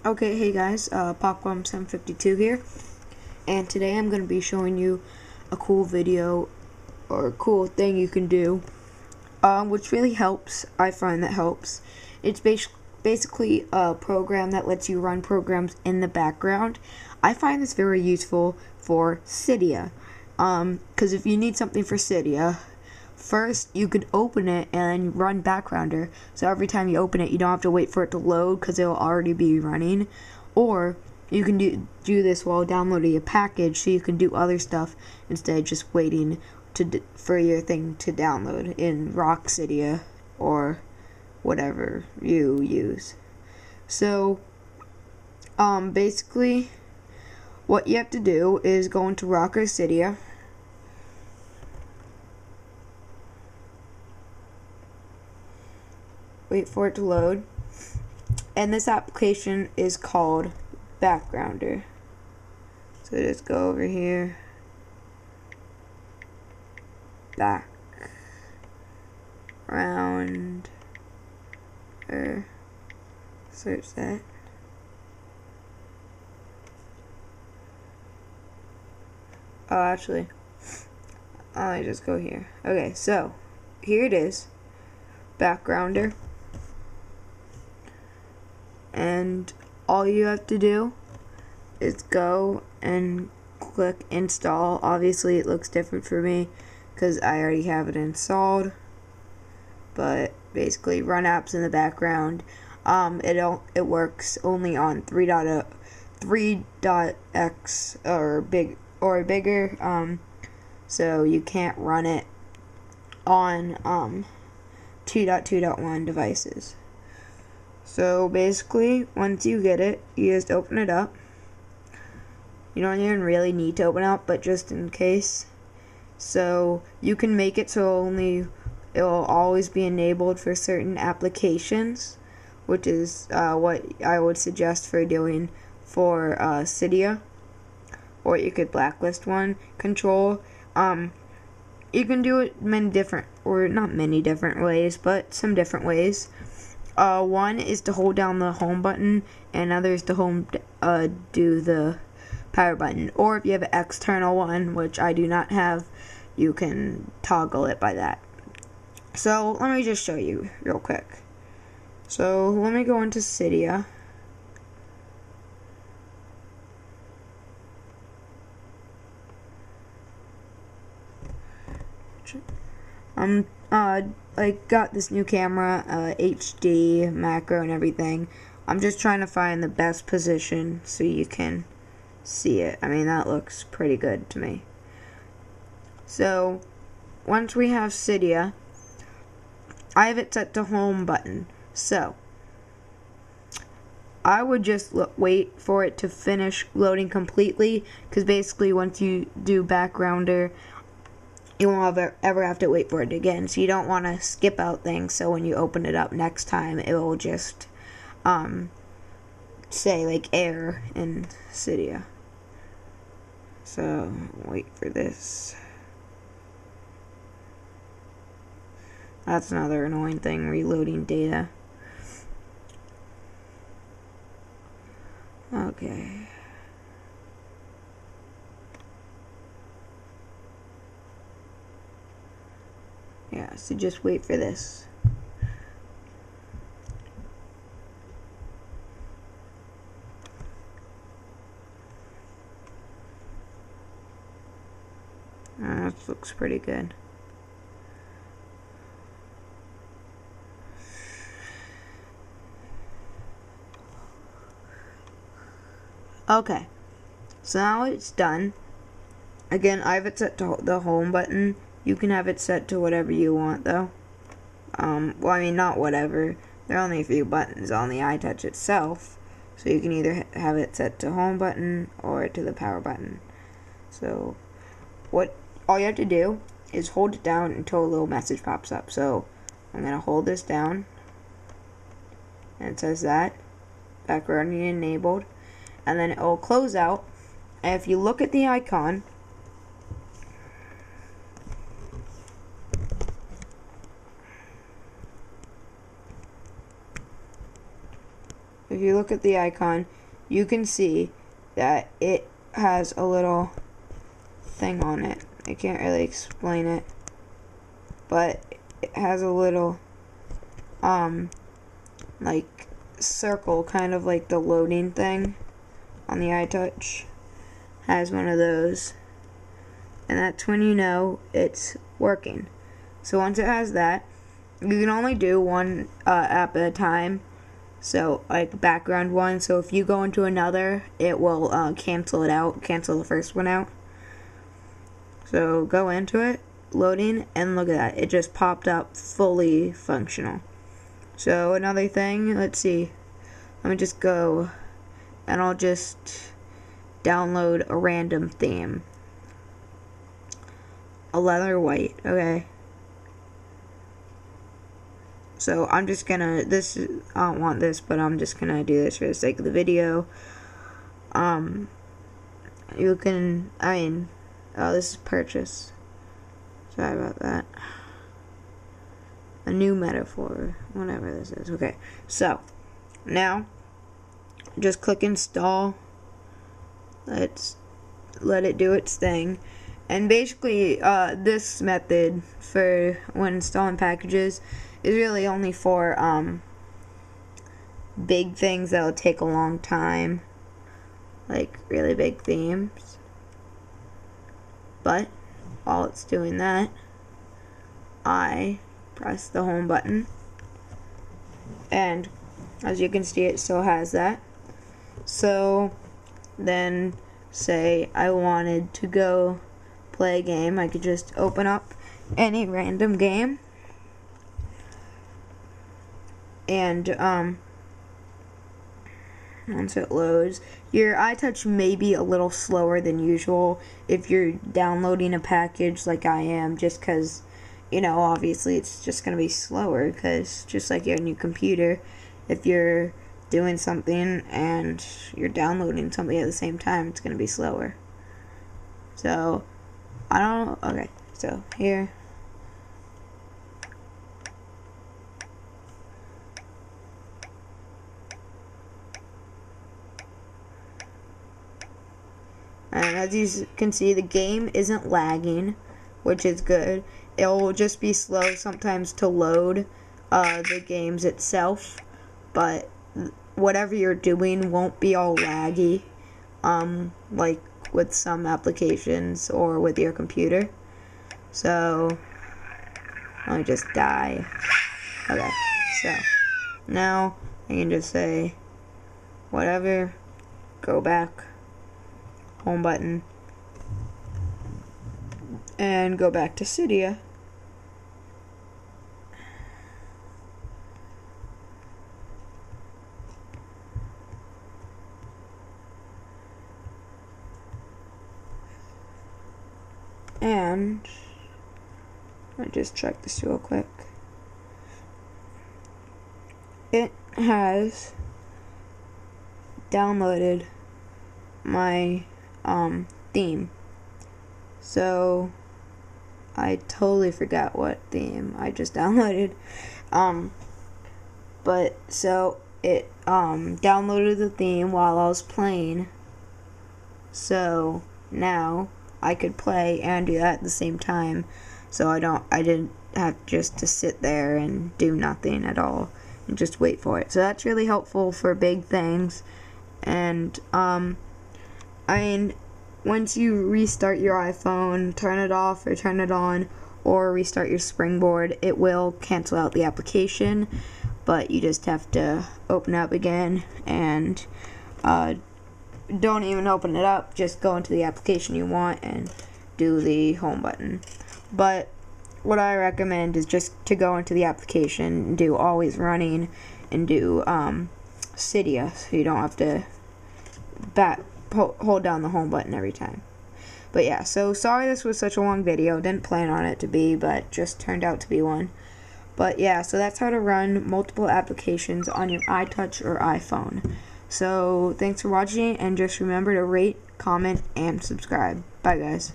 Okay, hey guys, Popcorn752 here, and today I'm going to be showing you a cool video or a cool thing you can do, which really helps. I find that helps. It's basically a program that lets you run programs in the background. I find this very useful for Cydia, because if you need something for Cydia, first, you could open it and run backgrounder. So every time you open it, you don't have to wait for it to load because it will already be running. Or you can do this while downloading a package, so you can do other stuff instead of just waiting for your thing to download in Cydia or whatever you use. So, basically, what you have to do is go into Cydia. Wait for it to load, and this application is called Backgrounder. So just go over here, background, or search that. Oh, actually, I just go here. Okay, so here it is, Backgrounder. And all you have to do is go and click install. Obviously it looks different for me because I already have it installed, but basically run apps in the background. It works only on 3.x or bigger, so you can't run it on 2.2.1 devices. So basically, once you get it, you just open it up. You don't even really need to open it up, but just in case. So you can make it so it will always be enabled for certain applications, which is what I would suggest for doing for Cydia. Or you could blacklist one control. You can do it not many different ways, but some different ways. One is to hold down the home button, and another is to do the power button. Or if you have an external one, which I do not have, you can toggle it by that. So let me just show you real quick. So let me go into Cydia. I got this new camera, HD, macro, and everything. I'm just trying to find the best position so you can see it. I mean, that looks pretty good to me. So, once we have Cydia, I have it set to home button. So, I would just wait for it to finish loading completely, because basically once you do Backgrounder, you won't ever have to wait for it again. So you don't want to skip out things, so when you open it up next time, it will just say like error in Cydia. So wait for this. That's another annoying thing, reloading data. Okay. Yeah, so just wait for this. This looks pretty good. Okay, so now it's done. Again, I have it set to the home button. You can have it set to whatever you want, though. Well, I mean, not whatever. There are only a few buttons on the iTouch itself. So you can either have it set to home button or to the power button. So, all you have to do is hold it down until a little message pops up. So, I'm going to hold this down. And it says that. Backgrounding enabled. And then it will close out. And if you look at the icon, if you look at the icon, you can see that it has a little thing on it. I can't really explain it, but it has a little like circle, kind of like the loading thing on the iTouch. Has one of those, and that's when you know it's working. So once it has that, you can only do one app at a time, so like background one. So if you go into another, it will cancel it out, cancel the first one out. So go into it, loading, and look at that, it just popped up fully functional. So another thing, let's see, let me just go and I'll just download a random theme. A leather white, okay. So I'm just gonna, I don't want this, but I'm just gonna do this for the sake of the video. You can, oh, this is purchase. Sorry about that. A new metaphor, whatever this is. Okay, so now just click install. Let's let it do its thing. And basically, this method for when installing packages is really only for big things that'll take a long time, like really big themes. But while it's doing that, I press the home button, and as you can see, it still has that. So then, say I wanted to go play a game, I could just open up any random game, and once it loads, your iTouch may be a little slower than usual if you're downloading a package like I am, just because, you know, obviously it's just going to be slower, because just like your new computer, if you're doing something and you're downloading something at the same time, it's going to be slower. So, I don't know, okay, so here, and as you can see, the game isn't lagging, which is good. It will just be slow sometimes to load the games itself, but whatever you're doing won't be all laggy, like with some applications or with your computer. So, let me just die. Okay, so now I can just say whatever, go back, home button, and go back to Cydia. And I'll just check this real quick. It has downloaded my theme. So I totally forgot what theme I just downloaded. But so it downloaded the theme while I was playing. So now I could play and do that at the same time. So I didn't have just to sit there and do nothing at all and just wait for it. So that's really helpful for big things. And once you restart your iPhone, turn it off or turn it on, or restart your Springboard, it will cancel out the application, but you just have to open it up again, and don't even open it up, just go into the application you want and do the home button. But what I recommend is just to go into the application and do always running and do cydia, so you don't have to hold down the home button every time. But yeah, so sorry this was such a long video. Didn't plan on it to be, but just turned out to be one. But yeah, so that's how to run multiple applications on your iTouch or iPhone. So thanks for watching, and just remember to rate, comment, and subscribe. Bye guys.